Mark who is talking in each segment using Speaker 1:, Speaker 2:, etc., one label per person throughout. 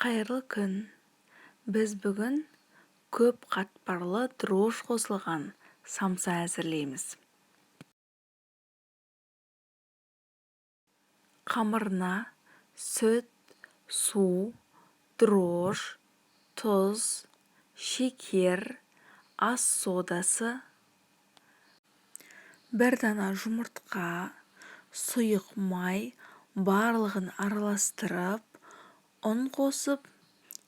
Speaker 1: Қайырлы күн. Біз бүгін көп қатпарлы дрожж қосылған самса әзірлейміз. Қамырына сүт, су, дрожж, тұз, шекер, ас содасы, бір дана жұмыртқа, сұйық май барлығын араластырып, ұн қосып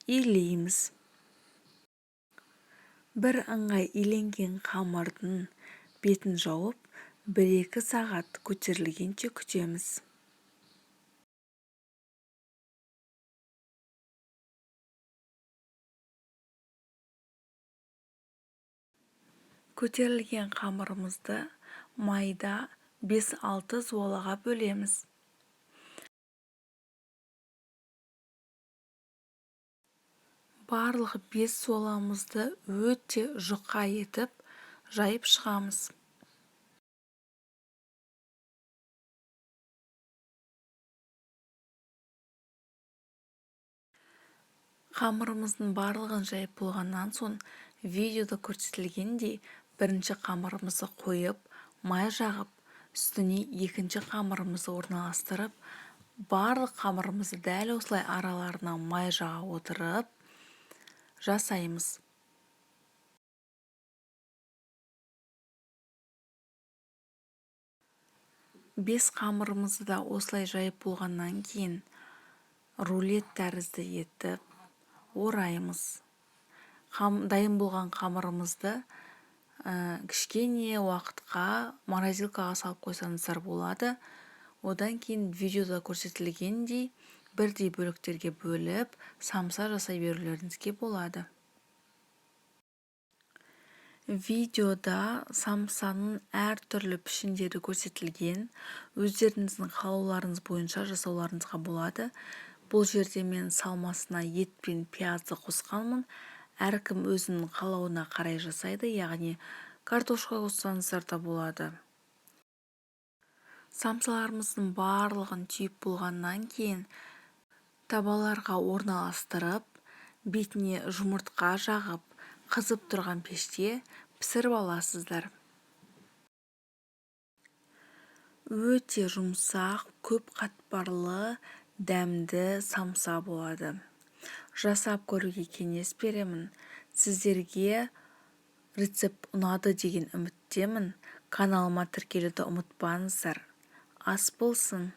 Speaker 1: илейміз. Бір ыңғай иленген қамырдың бетін жауып, 1-2 сағат көтерілгенше күтеміз. Көтерілген қамырымызды майда 5-6 зуалаға бөлеміз. Барлық 5 зуаламызды өте жұқа етіп жайып шығамыз. Қамырымыздың барлығын жайып болғаннан соң, видеода көрсетілгендей бірінші қамырымызды қойып, май жағып, үстіне екінші қамырымызды орналастырып, барлық қамырымызды дәл осылай араларына май жаға отырып жасаймыз. Бес қамырымызды да осылай жайып болғаннан кейін рулет тәрізді етіп ораймыз. Дайын болған қамырымызды кішкене уақытқа морозилкаға салып қойсаңыздар болады. Одан кейін видеода көрсетілгендей бірдей бөліктерге бөліп, самса жасай берулеріңізге болады. Видеода самсаның әртүрлі пішіндері көрсетілген. Өздеріңіздің қалауларыңыз бойынша жасауларыңызға болады. Бұл жерде мен салмасына ет пен пиязды қосқанмын. Әркім өзінің қалауына қарай жасайды, яғни картошка қоссаңыздар да болады. Самсаларымыздың барлығын түйіп болғаннан кейін табаларға орналастырып, бетіне жұмыртқа жағып, қызып тұрған пеште пісіріп аласыздар. Өте жұмсақ, көп қатпарлы, дәмді самса болады. Жасап көруге кеңес беремін. Сіздерге рецепт ұнады деген үміттемін. Каналыма тіркелуді ұмытпаңыздар. Ас болсын!